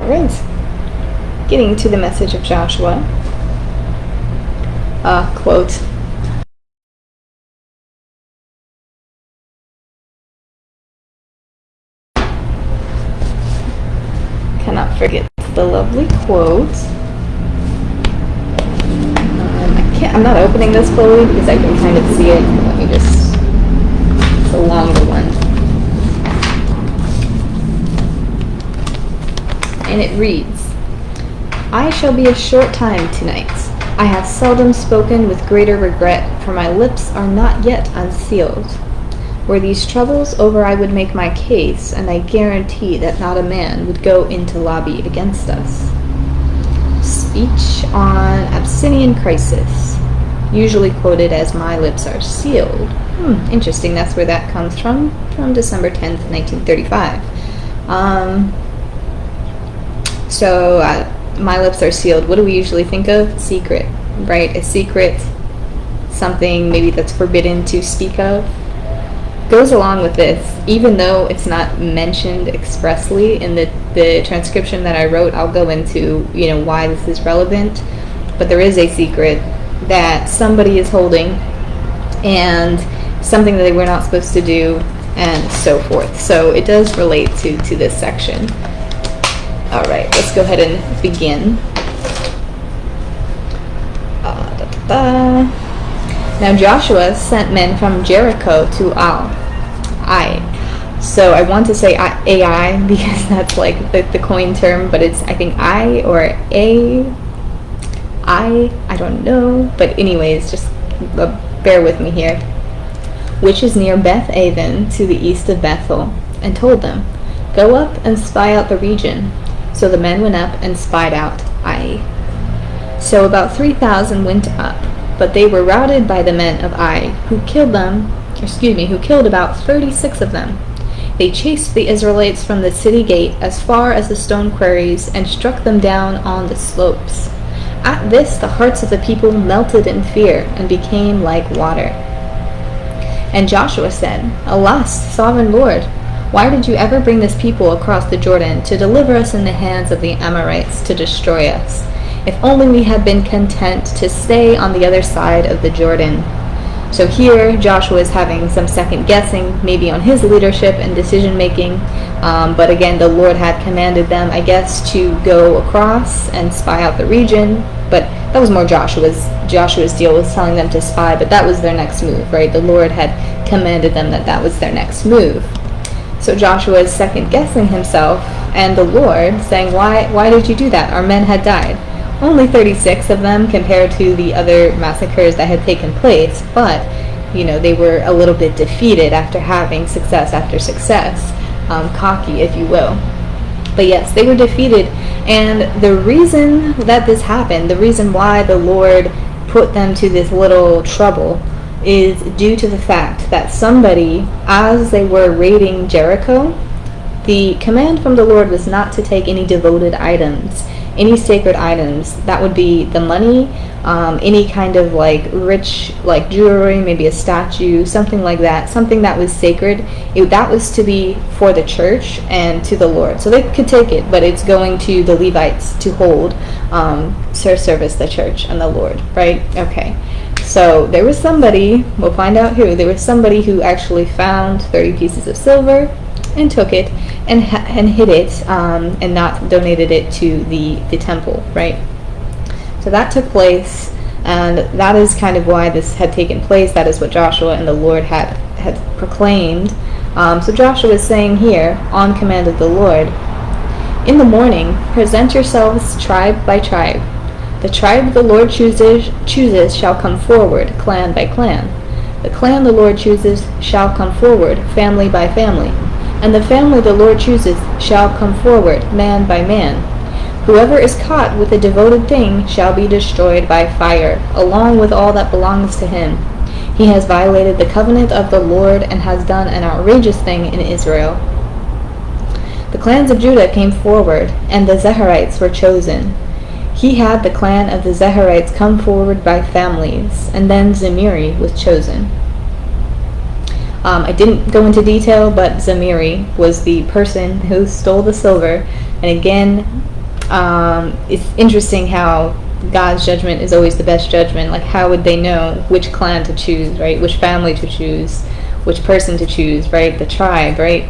Right. Getting to the message of Joshua. Quote. Cannot forget the lovely quote. I'm not opening this fully because I can kind of see it. Let me just... It's a longer one. And it reads, I shall be a short time tonight. I have seldom spoken with greater regret, for my lips are not yet unsealed. Were these troubles over, I would make my case, and I guarantee that not a man would go into lobby against us. Speech on Abyssinian crisis, usually quoted as my lips are sealed. Interesting, that's where that comes from December 10th, 1935. My lips are sealed. What do we usually think of? Secret, right? A secret, something maybe that's forbidden to speak of. Goes along with this, even though it's not mentioned expressly in the transcription that I wrote. I'll go into, why this is relevant, but there is a secret that somebody is holding and something that they were not supposed to do and so forth. So it does relate to this section. All right, let's go ahead and begin. Now Joshua sent men from Jericho to Ai. So I want to say AI because that's like the coin term, but it's I think I or I don't know. But anyways, just bear with me here. Which is near Beth Aven to the east of Bethel, and told them, go up and spy out the region. So the men went up and spied out Ai. So about 3,000 went up, but they were routed by the men of Ai, who killed about 36 of them. They chased the Israelites from the city gate as far as the stone quarries and struck them down on the slopes. At this the hearts of the people melted in fear and became like water. And Joshua said, Alas, sovereign Lord, why did you ever bring this people across the Jordan to deliver us in the hands of the Amorites to destroy us? If only we had been content to stay on the other side of the Jordan. So here Joshua is having some second guessing, maybe on his leadership and decision making. But again, the Lord had commanded them, I guess, to go across and spy out the region. But that was more Joshua's deal, was telling them to spy, but that was their next move, right? The Lord had commanded them that was their next move. So Joshua is second guessing himself and the Lord, saying, why did you do that? Our men had died. Only 36 of them compared to the other massacres that had taken place, but they were a little bit defeated after having success after success, cocky, if you will. But yes, they were defeated, and the reason that this happened, the reason why the Lord put them to this little trouble, is due to the fact that somebody, as they were raiding Jericho, the command from the Lord was not to take any devoted items, any sacred items. That would be the money, any kind of rich jewelry, maybe a statue, something like that, something that was sacred. That was to be for the church and to the Lord. So they could take it, but it's going to the Levites to hold, to service the church and the Lord, right? Okay. So there was somebody, we'll find out who, there was somebody who actually found 30 pieces of silver and took it and hid it and not donated it to the temple, right? So that took place, and that is kind of why this had taken place. That is what Joshua and the Lord had proclaimed. So Joshua is saying here, on command of the Lord, in the morning, present yourselves tribe by tribe. The tribe the Lord chooses shall come forward, clan by clan. The clan the Lord chooses shall come forward, family by family. And the family the Lord chooses shall come forward, man by man. Whoever is caught with a devoted thing shall be destroyed by fire, along with all that belongs to him. He has violated the covenant of the Lord and has done an outrageous thing in Israel. The clans of Judah came forward, and the Zerahites were chosen. He had the clan of the Zerahites come forward by families, and then Zimiri was chosen. I didn't go into detail, but Zimiri was the person who stole the silver, and again, It's interesting how God's judgment is always the best judgment. Like, how would they know which clan to choose, right? Which family to choose, which person to choose, right? The tribe, right?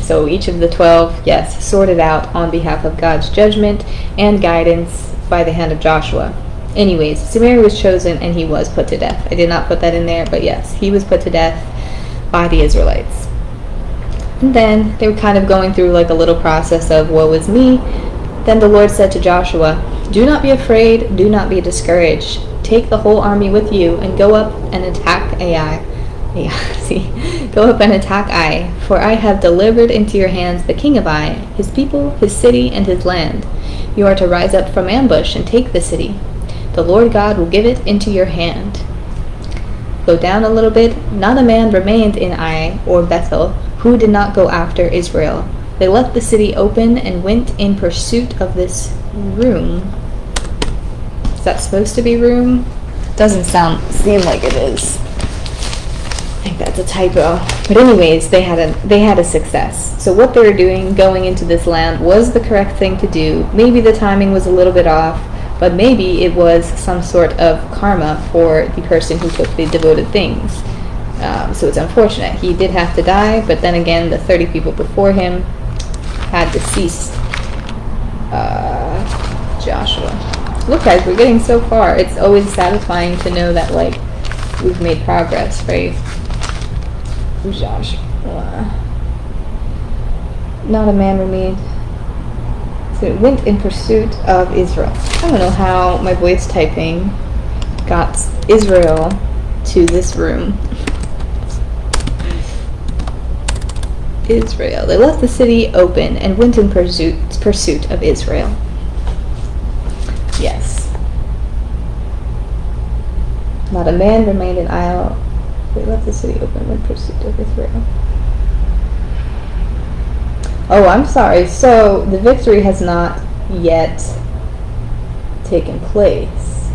So each of the 12, yes, sorted out on behalf of God's judgment and guidance by the hand of Joshua. Anyways, Zimiri was chosen and he was put to death. I did not put that in there, but yes, he was put to death by the Israelites. And then they were kind of going through like a little process of woe is me. Then the Lord said to Joshua, "Do not be afraid, do not be discouraged. Take the whole army with you and go up and attack Ai. Go up and attack Ai, for I have delivered into your hands the king of Ai, his people, his city, and his land. You are to rise up from ambush and take the city. The Lord God will give it into your hand." Go down a little bit. Not a man remained in Ai or Bethel who did not go after Israel. They left the city open and went in pursuit of this room. Is that supposed to be room? Doesn't seem like it is. I think that's a typo. But anyways, they had a success. So what they were doing going into this land was the correct thing to do. Maybe the timing was a little bit off, but maybe it was some sort of karma for the person who took the devoted things. So it's unfortunate. He did have to die, but then again, the 30 people before him had deceased. Joshua. Look, guys, we're getting so far. It's always satisfying to know that, like, we've made progress, right? Joshua. Not a man remained. So it went in pursuit of Israel. I don't know how my voice typing got Israel to this room. Israel. They left the city open and went in pursuit of Israel. Yes. Not a man remained in Ai. They left the city open in pursuit of Israel. Oh, I'm sorry. So the victory has not yet taken place.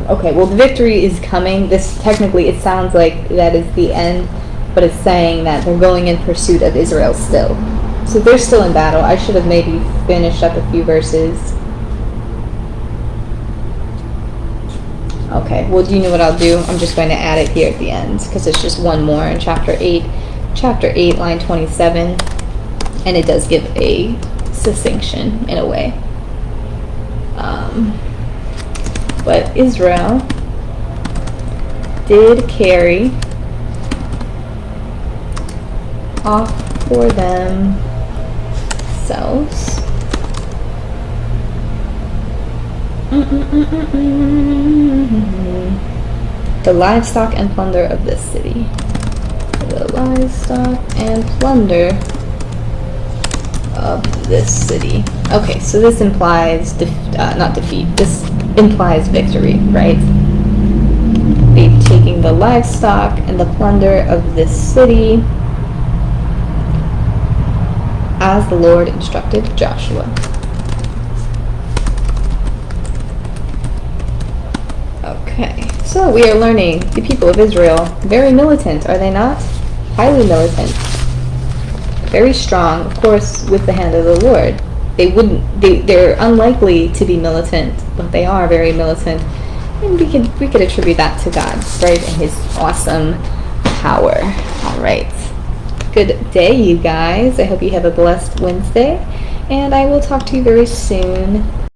Okay, well, the victory is coming. This technically, it sounds like that is the end, but it's saying that they're going in pursuit of Israel still. So they're still in battle. I should have maybe finished up a few verses. Okay, well, do you know what I'll do? I'm just going to add it here at the end, because it's just one more in chapter 8. Chapter 8, line 27. And it does give a succinction, in a way. But Israel did carry off for themselves the livestock and plunder of this city. The livestock and plunder of this city. Okay, so this implies not defeat. This implies victory, right? They're taking the livestock and the plunder of this city, as the Lord instructed Joshua. Okay, so we are learning the people of Israel, very militant, are they not? Highly militant. Very strong, of course, with the hand of the Lord. They're unlikely to be militant, but they are very militant. And we could attribute that to God, right? And his awesome power. All right. Good day, you guys. I hope you have a blessed Wednesday, and I will talk to you very soon.